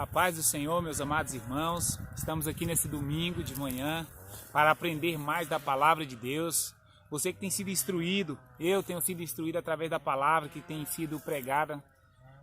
A paz do Senhor, meus amados irmãos. Estamos aqui nesse domingo de manhã para aprender mais da palavra de Deus. Você que tem sido instruído, eu tenho sido instruído através da palavra que tem sido pregada,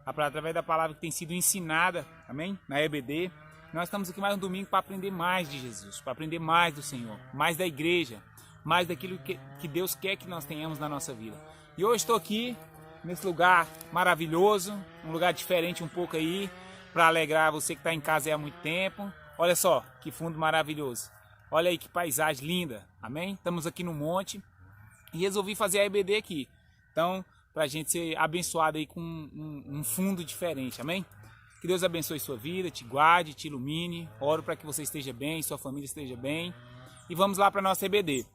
através da palavra que tem sido ensinada, amém? Na EBD. Nós estamos aqui mais um domingo para aprender mais de Jesus, para aprender mais do Senhor, mais da igreja, mais daquilo que Deus quer que nós tenhamos na nossa vida. E hoje estou aqui nesse lugar maravilhoso, um lugar diferente um pouco aí, para alegrar você que está em casa há muito tempo. Olha só que fundo maravilhoso. Olha aí que paisagem linda, amém? Estamos aqui no monte e resolvi fazer a EBD aqui. Então, para a gente ser abençoado aí com um fundo diferente, amém? Que Deus abençoe sua vida, te guarde, te ilumine. Oro para que você esteja bem, sua família esteja bem. E vamos lá para a nossa EBD.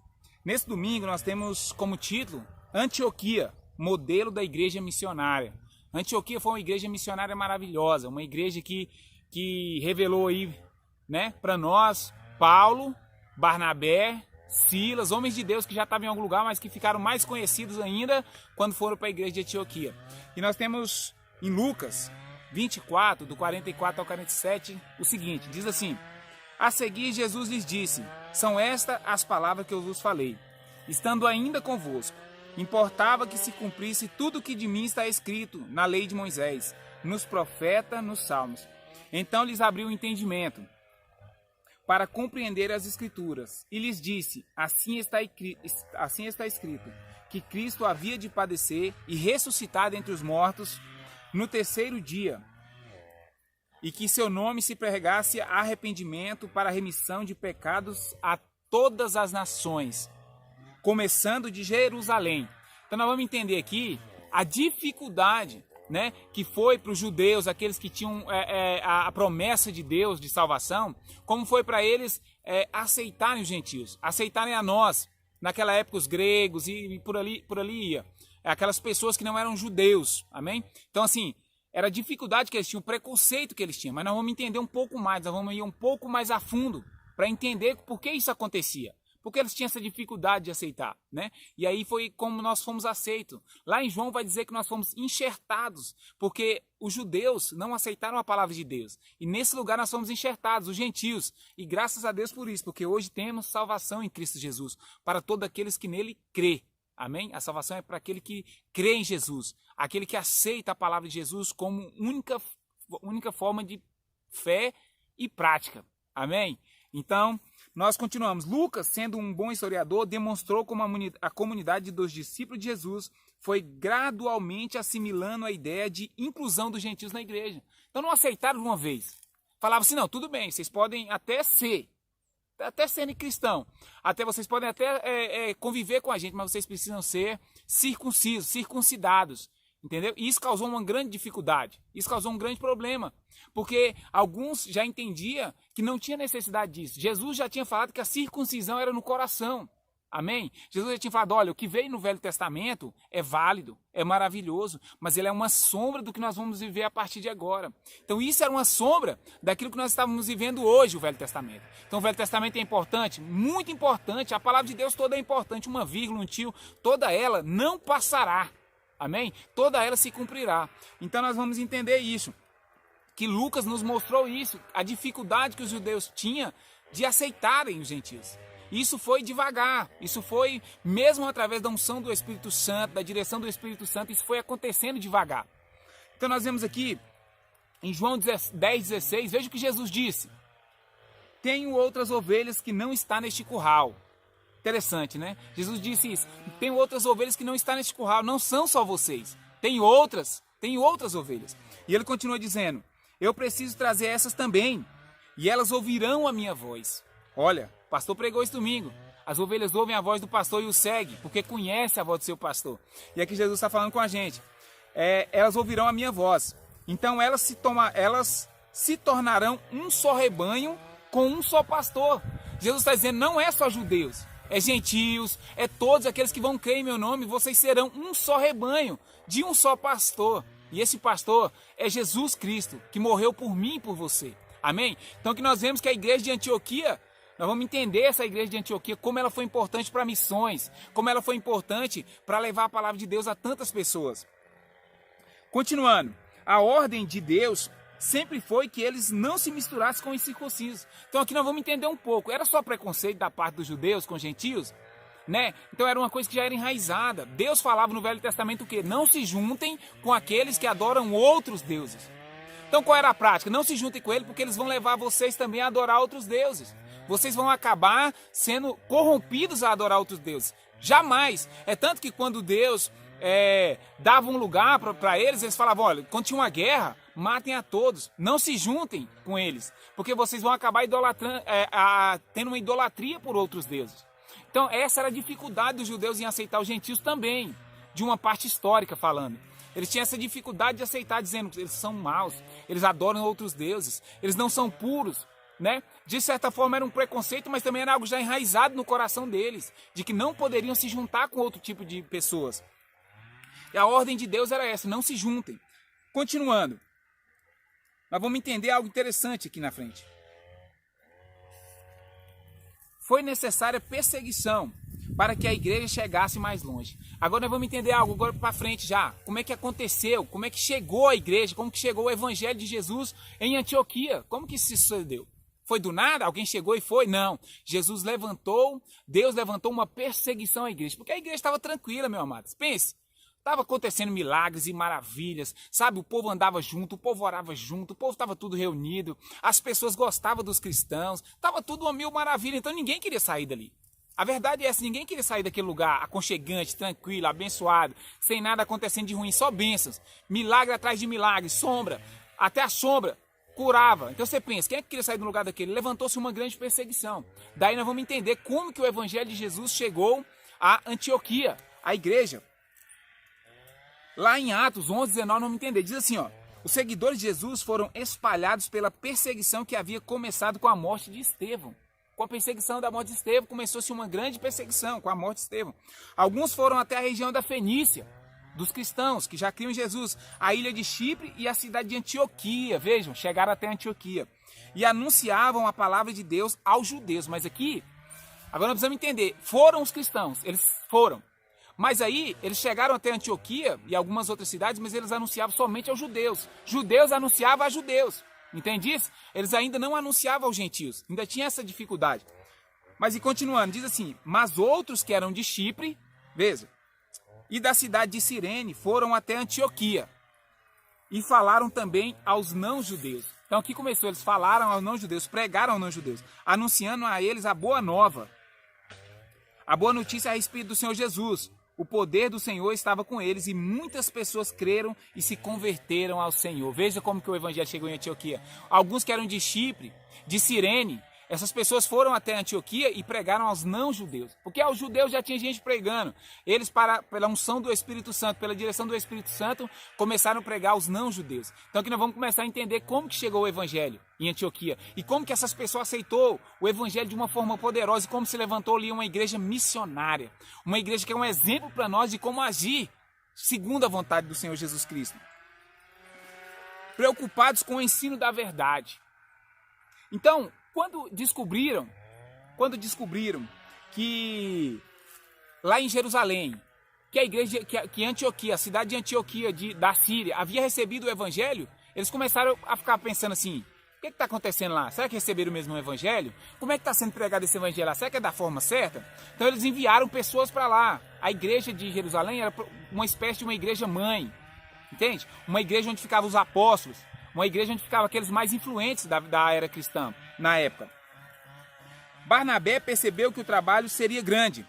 Nesse domingo nós temos como título Antioquia, modelo da igreja missionária. Antioquia foi uma igreja missionária maravilhosa, uma igreja que revelou aí, né, para nós, Paulo, Barnabé, Silas, homens de Deus que já estavam em algum lugar, mas que ficaram mais conhecidos ainda quando foram para a igreja de Antioquia. E nós temos em Lucas 24, do 44 ao 47, o seguinte, diz assim: A seguir Jesus lhes disse, são estas as palavras que eu vos falei, estando ainda convosco. Importava que se cumprisse tudo o que de mim está escrito na lei de Moisés, nos profetas, nos salmos. Então lhes abriu o entendimento para compreender as escrituras, e lhes disse, assim está escrito, que Cristo havia de padecer e ressuscitar dentre os mortos no terceiro dia, e que seu nome se pregasse arrependimento para a remissão de pecados a todas as nações, começando de Jerusalém. Então nós vamos entender aqui a dificuldade, né, que foi para os judeus, aqueles que tinham a promessa de Deus de salvação, como foi para eles aceitarem os gentios, aceitarem a nós, naquela época os gregos e por ali ia, aquelas pessoas que não eram judeus, amém? Então assim, era a dificuldade que eles tinham, o preconceito que eles tinham, mas nós vamos entender um pouco mais, nós vamos ir um pouco mais a fundo para entender por que isso acontecia. Porque eles tinham essa dificuldade de aceitar, né? E aí foi como nós fomos aceitos. Lá em João vai dizer que nós fomos enxertados, porque os judeus não aceitaram a palavra de Deus. E nesse lugar nós fomos enxertados, os gentios. E graças a Deus por isso, porque hoje temos salvação em Cristo Jesus, para todos aqueles que nele crê. Amém? A salvação é para aquele que crê em Jesus, aquele que aceita a palavra de Jesus como única forma de fé e prática. Amém? Então, nós continuamos. Lucas, sendo um bom historiador, demonstrou como a comunidade dos discípulos de Jesus foi gradualmente assimilando a ideia de inclusão dos gentios na igreja. Então não aceitaram de uma vez. Falavam assim, não, tudo bem, vocês podem até serem cristãos, vocês podem até conviver com a gente, mas vocês precisam ser circuncisos, circuncidados. Entendeu? E isso causou uma grande dificuldade, isso causou um grande problema, porque alguns já entendiam que não tinha necessidade disso. Jesus já tinha falado que a circuncisão era no coração, amém? Jesus já tinha falado, olha, o que veio no Velho Testamento é válido, é maravilhoso, mas ele é uma sombra do que nós vamos viver a partir de agora. Então isso era uma sombra daquilo que nós estávamos vivendo hoje, o Velho Testamento. Então o Velho Testamento é importante, muito importante, a palavra de Deus toda é importante, uma vírgula, um tio, toda ela não passará. Amém? Toda ela se cumprirá. Então nós vamos entender isso. Que Lucas nos mostrou isso. A dificuldade que os judeus tinham de aceitarem os gentios. Isso foi devagar. Isso foi mesmo através da unção do Espírito Santo, da direção do Espírito Santo. Isso foi acontecendo devagar. Então nós vemos aqui em João 10,16. Veja o que Jesus disse. Tenho outras ovelhas que não estão neste curral. Interessante, né? Jesus disse isso. Tem outras ovelhas que não estão neste curral. Não são só vocês. Tem outras ovelhas. E ele continua dizendo, eu preciso trazer essas também. E elas ouvirão a minha voz. Olha, o pastor pregou esse domingo. As ovelhas ouvem a voz do pastor e o seguem, porque conhece a voz do seu pastor. E aqui Jesus está falando com a gente. Elas ouvirão a minha voz. Então elas se tornarão um só rebanho com um só pastor. Jesus está dizendo, não é só judeus. É gentios, é todos aqueles que vão crer em meu nome, vocês serão um só rebanho, de um só pastor. E esse pastor é Jesus Cristo, que morreu por mim e por você. Amém? Então que nós vemos que a igreja de Antioquia, nós vamos entender essa igreja de Antioquia, como ela foi importante para missões, como ela foi importante para levar a palavra de Deus a tantas pessoas. Continuando, a ordem de Deus sempre foi que eles não se misturassem com os incircuncisos. Então aqui nós vamos entender um pouco. Era só preconceito da parte dos judeus com os gentios? Né? Então era uma coisa que já era enraizada. Deus falava no Velho Testamento o quê? Não se juntem com aqueles que adoram outros deuses. Então qual era a prática? Não se juntem com ele, porque eles vão levar vocês também a adorar outros deuses. Vocês vão acabar sendo corrompidos a adorar outros deuses. Jamais. É tanto que quando Deus dava um lugar para eles, eles falavam, olha, quando tinha uma guerra, matem a todos, não se juntem com eles, porque vocês vão acabar tendo uma idolatria por outros deuses. Então essa era a dificuldade dos judeus em aceitar os gentios também, de uma parte histórica falando. Eles tinham essa dificuldade de aceitar, dizendo que eles são maus, eles adoram outros deuses, eles não são puros, né? De certa forma era um preconceito, mas também era algo já enraizado no coração deles, de que não poderiam se juntar com outro tipo de pessoas. E a ordem de Deus era essa, não se juntem. Continuando, nós vamos entender algo interessante aqui na frente. Foi necessária perseguição para que a igreja chegasse mais longe. Agora nós vamos entender algo agora para frente já. Como é que aconteceu? Como é que chegou a igreja? Como que chegou o evangelho de Jesus em Antioquia? Como que isso sucedeu? Foi do nada? Alguém chegou e foi? Não. Deus levantou uma perseguição à igreja. Porque a igreja estava tranquila, meu amado. Pense. Estava acontecendo milagres e maravilhas, sabe? O povo andava junto, o povo orava junto, o povo estava tudo reunido, as pessoas gostavam dos cristãos, estava tudo uma mil maravilha, então ninguém queria sair dali. A verdade é essa, ninguém queria sair daquele lugar aconchegante, tranquilo, abençoado, sem nada acontecendo de ruim, só bênçãos, milagre atrás de milagre, sombra, até a sombra curava. Então você pensa, quem é que queria sair do lugar daquele? Levantou-se uma grande perseguição. Daí nós vamos entender como que o evangelho de Jesus chegou a Antioquia, a igreja. Lá em Atos 11:19, vamos entender, diz assim, ó, os seguidores de Jesus foram espalhados pela perseguição que havia começado com a morte de Estevão. Com a perseguição da morte de Estevão, começou-se uma grande perseguição com a morte de Estevão. Alguns foram até a região da Fenícia, dos cristãos que já criam em Jesus, a ilha de Chipre e a cidade de Antioquia, vejam, chegaram até Antioquia, e anunciavam a palavra de Deus aos judeus. Mas aqui, agora nós precisamos entender, foram os cristãos, eles foram. Mas aí, eles chegaram até Antioquia e algumas outras cidades, mas eles anunciavam somente aos judeus. Judeus anunciavam a judeus. Entende isso? Eles ainda não anunciavam aos gentios. Ainda tinha essa dificuldade. Mas e continuando, diz assim, mas outros que eram de Chipre, veja, e da cidade de Cirene foram até Antioquia e falaram também aos não-judeus. Então aqui começou, eles falaram aos não-judeus, pregaram aos não-judeus, anunciando a eles a boa nova, a boa notícia a respeito do Senhor Jesus. O poder do Senhor estava com eles e muitas pessoas creram e se converteram ao Senhor. Veja como que o evangelho chegou em Antioquia. Alguns que eram de Chipre, de Cirene, essas pessoas foram até Antioquia e pregaram aos não-judeus. Porque aos judeus já tinha gente pregando. Eles, pela unção do Espírito Santo, pela direção do Espírito Santo, começaram a pregar aos não-judeus. Então aqui nós vamos começar a entender como que chegou o evangelho em Antioquia. E como que essas pessoas aceitou o evangelho de uma forma poderosa. E como se levantou ali uma igreja missionária. Uma igreja que é um exemplo para nós de como agir segundo a vontade do Senhor Jesus Cristo. Preocupados com o ensino da verdade. Então, quando descobriram que lá em Jerusalém, que a igreja, que Antioquia, a cidade de Antioquia da Síria, havia recebido o evangelho, eles começaram a ficar pensando assim, o que está acontecendo lá? Será que receberam mesmo o evangelho? Como é que está sendo pregado esse evangelho lá? Será que é da forma certa? Então eles enviaram pessoas para lá. A igreja de Jerusalém era uma espécie de uma igreja mãe, entende? Uma igreja onde ficavam os apóstolos, uma igreja onde ficavam aqueles mais influentes da era cristã na época. Barnabé percebeu que o trabalho seria grande.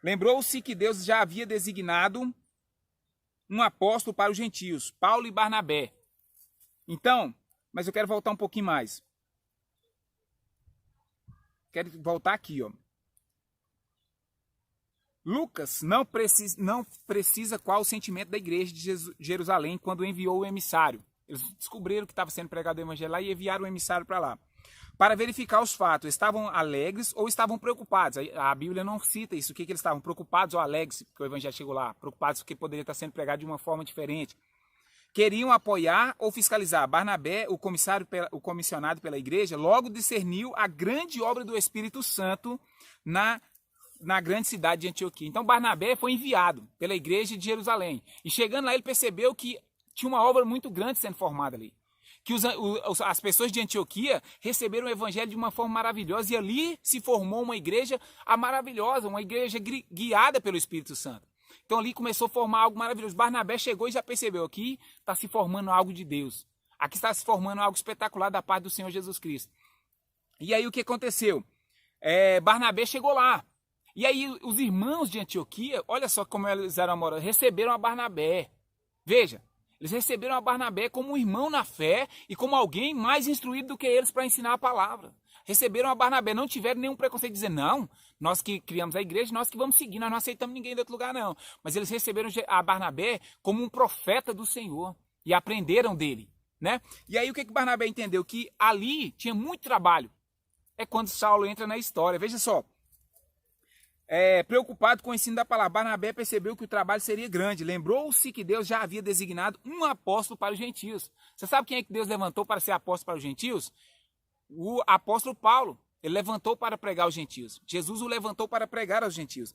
Lembrou-se que Deus já havia designado um apóstolo para os gentios, Paulo e Barnabé. Então, mas eu quero voltar um pouquinho mais. Quero voltar aqui, ó. Lucas não precisa qual o sentimento da igreja de Jerusalém quando enviou o emissário. Eles descobriram que estava sendo pregado o evangelho lá e enviaram o emissário para lá. Para verificar os fatos, estavam alegres ou estavam preocupados? A Bíblia não cita isso, o que eles estavam, preocupados ou alegres, porque o evangelho chegou lá, preocupados porque poderia estar sendo pregado de uma forma diferente. Queriam apoiar ou fiscalizar. Barnabé, o comissionado pela igreja, logo discerniu a grande obra do Espírito Santo na grande cidade de Antioquia. Então Barnabé foi enviado pela igreja de Jerusalém. E chegando lá ele percebeu que tinha uma obra muito grande sendo formada ali. Que as pessoas de Antioquia receberam o evangelho de uma forma maravilhosa e ali se formou uma igreja maravilhosa, uma igreja guiada pelo Espírito Santo. Então ali começou a formar algo maravilhoso. Barnabé chegou e já percebeu, aqui está se formando algo de Deus. Aqui está se formando algo espetacular da parte do Senhor Jesus Cristo. E aí o que aconteceu? Barnabé chegou lá. E aí os irmãos de Antioquia, olha só como eles eram amorosos, receberam a Barnabé. Veja, eles receberam a Barnabé como um irmão na fé e como alguém mais instruído do que eles para ensinar a palavra. Receberam a Barnabé, não tiveram nenhum preconceito de dizer, não, nós que criamos a igreja, nós que vamos seguir, nós não aceitamos ninguém de outro lugar, não. Mas eles receberam a Barnabé como um profeta do Senhor e aprenderam dele, né? E aí o que Barnabé entendeu? Que ali tinha muito trabalho. É quando Saulo entra na história. Veja só. Preocupado com o ensino da palavra, Barnabé percebeu que o trabalho seria grande. Lembrou-se que Deus já havia designado um apóstolo para os gentios. Você sabe quem é que Deus levantou para ser apóstolo para os gentios? O apóstolo Paulo. Ele levantou para pregar aos gentios. Jesus o levantou para pregar aos gentios.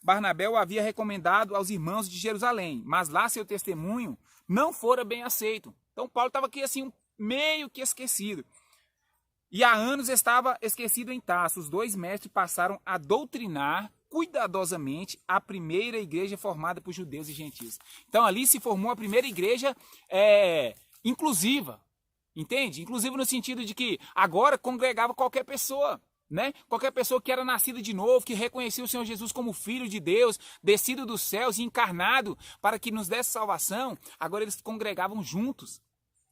Barnabé o havia recomendado aos irmãos de Jerusalém, mas lá seu testemunho não fora bem aceito. Então Paulo estava aqui assim, meio que esquecido. E há anos estava esquecido em Tarso. Os dois mestres passaram a doutrinar cuidadosamente a primeira igreja formada por judeus e gentios. Então ali se formou a primeira igreja inclusiva, entende? Inclusiva no sentido de que agora congregava qualquer pessoa, né? Qualquer pessoa que era nascida de novo, que reconhecia o Senhor Jesus como Filho de Deus, descido dos céus e encarnado para que nos desse salvação, agora eles congregavam juntos.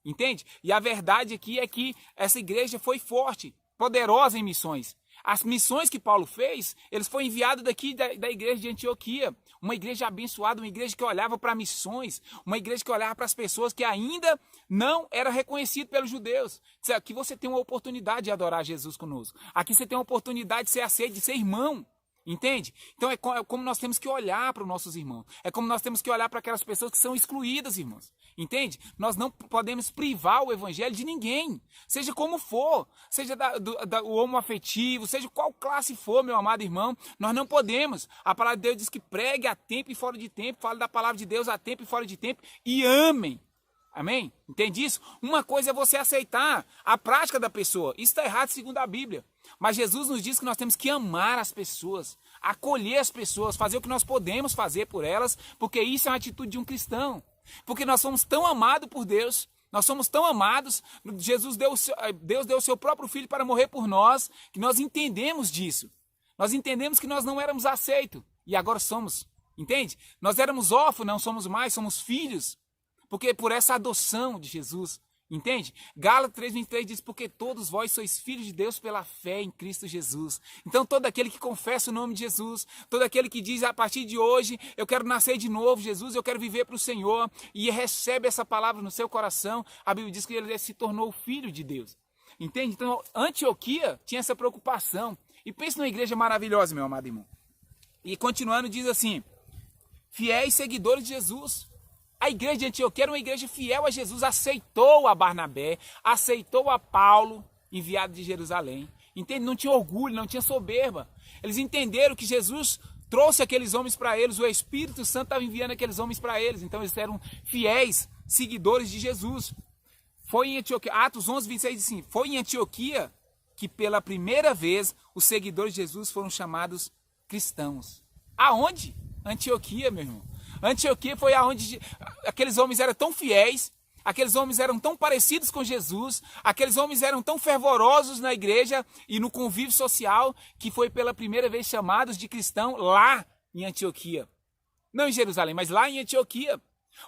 Entende? E a verdade aqui é que essa igreja foi forte, poderosa em missões. As missões que Paulo fez, eles foram enviados daqui da igreja de Antioquia. Uma igreja abençoada, uma igreja que olhava para missões, uma igreja que olhava para as pessoas que ainda não era reconhecido pelos judeus. Aqui você tem uma oportunidade de adorar Jesus conosco. Aqui você tem uma oportunidade de ser aceito, de ser irmão. Entende? Então é como nós temos que olhar para os nossos irmãos. É como nós temos que olhar para aquelas pessoas que são excluídas, irmãos. Entende? Nós não podemos privar o evangelho de ninguém. Seja como for. Seja o homoafetivo, seja qual classe for, meu amado irmão. Nós não podemos. A palavra de Deus diz que pregue a tempo e fora de tempo. Fale da palavra de Deus a tempo e fora de tempo. E amem. Amém? Entende isso? Uma coisa é você aceitar a prática da pessoa. Isso está errado segundo a Bíblia. Mas Jesus nos diz que nós temos que amar as pessoas, acolher as pessoas, fazer o que nós podemos fazer por elas, porque isso é uma atitude de um cristão. Porque nós somos tão amados por Deus, nós somos tão amados, Deus deu o seu próprio Filho para morrer por nós, que nós entendemos disso. Nós entendemos que nós não éramos aceitos, e agora somos. Entende? Nós éramos órfãos, não somos mais, somos filhos. Porque por essa adoção de Jesus, entende? Gálatas 3:23 diz, porque todos vós sois filhos de Deus pela fé em Cristo Jesus. Então todo aquele que confessa o nome de Jesus, todo aquele que diz a partir de hoje, eu quero nascer de novo, Jesus, eu quero viver para o Senhor, e recebe essa palavra no seu coração, a Bíblia diz que ele se tornou filho de Deus. Entende? Então Antioquia tinha essa preocupação. E pense numa igreja maravilhosa, meu amado irmão. E continuando diz assim, fiéis seguidores de Jesus. A igreja de Antioquia era uma igreja fiel a Jesus, aceitou a Barnabé, aceitou a Paulo, enviado de Jerusalém. Entende? Não tinha orgulho, não tinha soberba. Eles entenderam que Jesus trouxe aqueles homens para eles, o Espírito Santo estava enviando aqueles homens para eles. Então eles eram fiéis, seguidores de Jesus. Foi em Antioquia, Atos 11:26 diz assim, foi em Antioquia que pela primeira vez os seguidores de Jesus foram chamados cristãos. Aonde? Antioquia, meu irmão. Antioquia foi aonde aqueles homens eram tão fiéis, aqueles homens eram tão parecidos com Jesus, aqueles homens eram tão fervorosos na igreja e no convívio social, que foi pela primeira vez chamados de cristão lá em Antioquia. Não em Jerusalém, mas lá em Antioquia.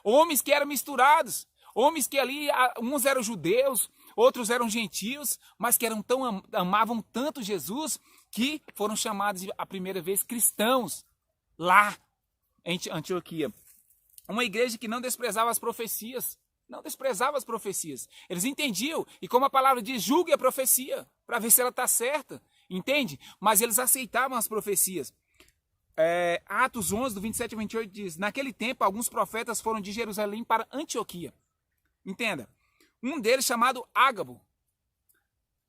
Homens que eram misturados, homens que ali, uns eram judeus, outros eram gentios, mas que amavam tanto Jesus, que foram chamados a primeira vez cristãos lá em Antioquia. Uma igreja que não desprezava as profecias. Não desprezava as profecias. Eles entendiam. E como a palavra diz, julgue a profecia. Para ver se ela está certa. Entende? Mas eles aceitavam as profecias. Atos 11, do 27 a 28 diz, naquele tempo alguns profetas foram de Jerusalém para Antioquia. Entenda. Um deles chamado Ágabo.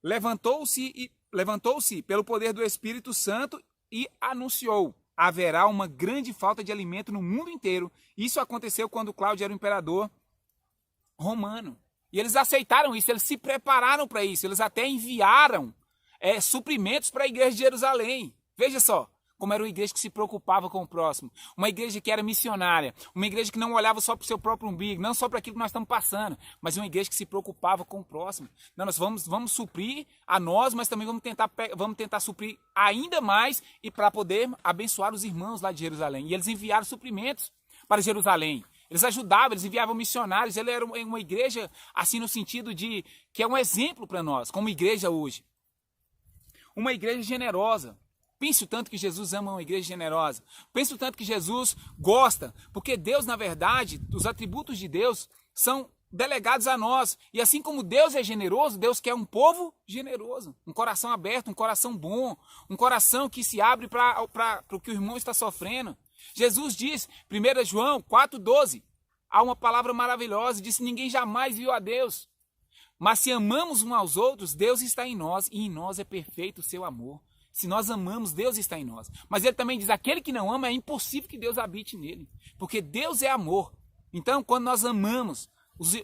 Levantou-se pelo poder do Espírito Santo e anunciou haverá uma grande falta de alimento no mundo inteiro. Isso aconteceu quando Cláudio era o imperador romano. E eles aceitaram isso, eles se prepararam para isso, eles até enviaram suprimentos para a igreja de Jerusalém. Veja só, como era uma igreja que se preocupava com o próximo, uma igreja que era missionária, uma igreja que não olhava só para o seu próprio umbigo, não só para aquilo que nós estamos passando, mas uma igreja que se preocupava com o próximo. Não, nós vamos suprir a nós, mas também vamos tentar suprir ainda mais e para poder abençoar os irmãos lá de Jerusalém. E eles enviaram suprimentos para Jerusalém. Eles ajudavam, eles enviavam missionários. Ele era uma igreja assim no sentido de que é um exemplo para nós, como igreja hoje. Uma igreja generosa. Pense o tanto que Jesus ama uma igreja generosa. Pense o tanto que Jesus gosta. Porque Deus, na verdade, os atributos de Deus são delegados a nós. E assim como Deus é generoso, Deus quer um povo generoso. Um coração aberto, um coração bom. Um coração que se abre para o que o irmão está sofrendo. Jesus diz, 1 João 4,12, há uma palavra maravilhosa, disse, ninguém jamais viu a Deus. Mas se amamos uns aos outros, Deus está em nós e em nós é perfeito o seu amor. Se nós amamos, Deus está em nós. Mas ele também diz, aquele que não ama, é impossível que Deus habite nele. Porque Deus é amor. Então, quando nós amamos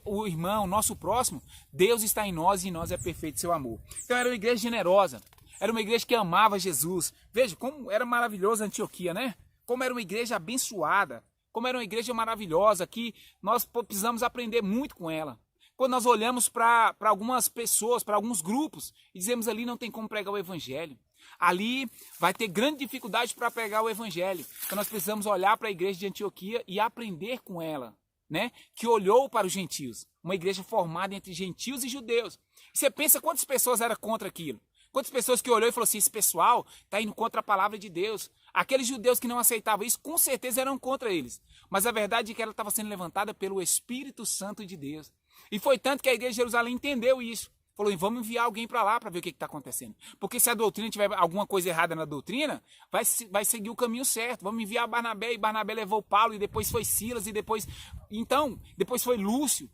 o irmão, o nosso próximo, Deus está em nós e em nós é perfeito seu amor. Então, era uma igreja generosa. Era uma igreja que amava Jesus. Veja como era maravilhosa a Antioquia, né? Como era uma igreja abençoada. Como era uma igreja maravilhosa, que nós precisamos aprender muito com ela. Quando nós olhamos para algumas pessoas, para alguns grupos, e dizemos ali não tem como pregar o evangelho. Ali vai ter grande dificuldade para pregar o evangelho. Então nós precisamos olhar para a igreja de Antioquia e aprender com ela, né? Que olhou para os gentios. Uma igreja formada entre gentios e judeus. E você pensa quantas pessoas eram contra aquilo? Quantas pessoas que olhou e falou assim, esse pessoal está indo contra a palavra de Deus. Aqueles judeus que não aceitavam isso, com certeza eram contra eles. Mas a verdade é que ela estava sendo levantada pelo Espírito Santo de Deus. E foi tanto que a igreja de Jerusalém entendeu isso. Falou, vamos enviar alguém para lá para ver o que está acontecendo. Porque se a doutrina tiver alguma coisa errada na doutrina, vai seguir o caminho certo. Vamos enviar Barnabé, e Barnabé levou Paulo, e depois foi Silas, e depois foi Lúcio.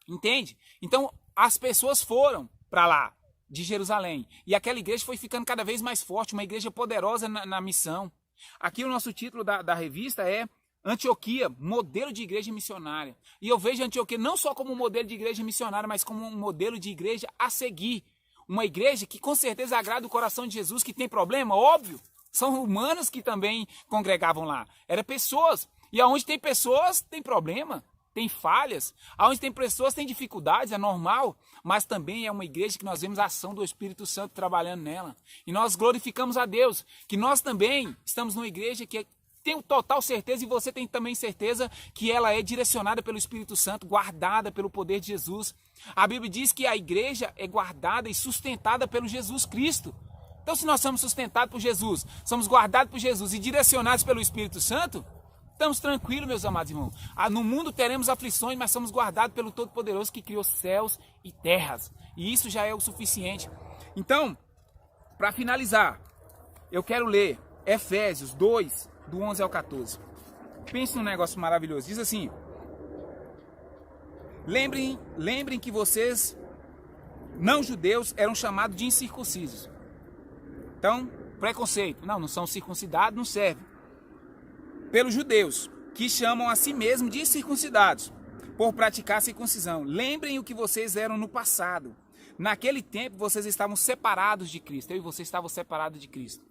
Entende? Então, as pessoas foram para lá, de Jerusalém. E aquela igreja foi ficando cada vez mais forte, uma igreja poderosa na missão. Aqui o nosso título da revista é Antioquia, modelo de igreja missionária. E eu vejo a Antioquia não só como um modelo de igreja missionária, mas como um modelo de igreja a seguir. Uma igreja que com certeza agrada o coração de Jesus, que tem problema, óbvio. São humanos que também congregavam lá. Eram pessoas. E aonde tem pessoas, tem problema. Tem falhas, aonde tem pessoas tem dificuldades, é normal, mas também é uma igreja que nós vemos a ação do Espírito Santo trabalhando nela. E nós glorificamos a Deus, que nós também estamos numa igreja que tenho total certeza, e você tem também certeza, que ela é direcionada pelo Espírito Santo, guardada pelo poder de Jesus. A Bíblia diz que a igreja é guardada e sustentada pelo Jesus Cristo. Então se nós somos sustentados por Jesus, somos guardados por Jesus e direcionados pelo Espírito Santo, estamos tranquilos, meus amados irmãos. No mundo teremos aflições, mas somos guardados pelo Todo-Poderoso que criou céus e terras. E isso já é o suficiente. Então, para finalizar, eu quero ler Efésios 2, do 11 ao 14. Pense num negócio maravilhoso. Diz assim, lembrem que vocês, não judeus, eram chamados de incircuncisos. Então, preconceito. Não são circuncidados, não serve. Pelos judeus, que chamam a si mesmos de circuncidados, por praticar a circuncisão. Lembrem o que vocês eram no passado. Naquele tempo, vocês estavam separados de Cristo. Eu e você estavam separados de Cristo.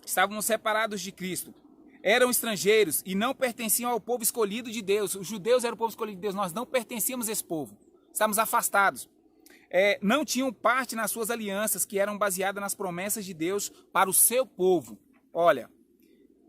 Estávamos separados de Cristo. Eram estrangeiros e não pertenciam ao povo escolhido de Deus. Os judeus eram o povo escolhido de Deus. Nós não pertencíamos a esse povo. Estávamos afastados. Não tinham parte nas suas alianças, que eram baseadas nas promessas de Deus para o seu povo. Olha,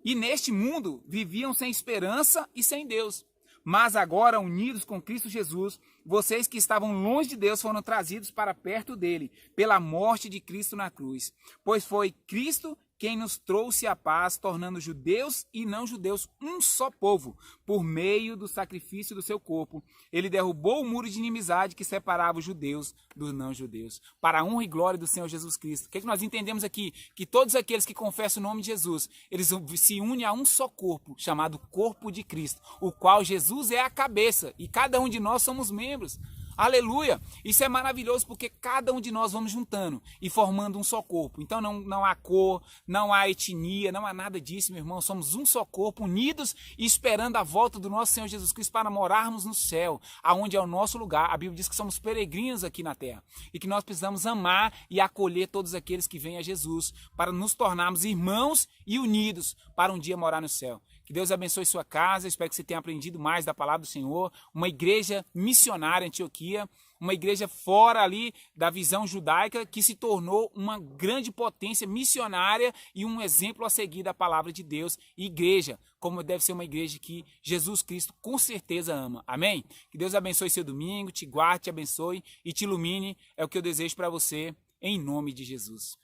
e neste mundo viviam sem esperança e sem Deus. Mas agora, unidos com Cristo Jesus, vocês que estavam longe de Deus foram trazidos para perto dele, pela morte de Cristo na cruz. Pois foi Cristo quem nos trouxe a paz, tornando judeus e não judeus um só povo, por meio do sacrifício do seu corpo. Ele derrubou o muro de inimizade que separava os judeus dos não judeus, para a honra e glória do Senhor Jesus Cristo. O que nós entendemos aqui? Que todos aqueles que confessam o nome de Jesus, eles se unem a um só corpo, chamado corpo de Cristo, o qual Jesus é a cabeça, e cada um de nós somos membros. Aleluia! Isso é maravilhoso porque cada um de nós vamos juntando e formando um só corpo. Então não há cor, não há etnia, não há nada disso, meu irmão. Somos um só corpo, unidos e esperando a volta do nosso Senhor Jesus Cristo para morarmos no céu, aonde é o nosso lugar. A Bíblia diz que somos peregrinos aqui na terra e que nós precisamos amar e acolher todos aqueles que vêm a Jesus para nos tornarmos irmãos e unidos para um dia morar no céu. Que Deus abençoe sua casa, espero que você tenha aprendido mais da palavra do Senhor. Uma igreja missionária em Antioquia, uma igreja fora ali da visão judaica que se tornou uma grande potência missionária e um exemplo a seguir da palavra de Deus. Igreja, como deve ser uma igreja que Jesus Cristo com certeza ama. Amém? Que Deus abençoe seu domingo, te guarde, te abençoe e te ilumine. É o que eu desejo para você, em nome de Jesus.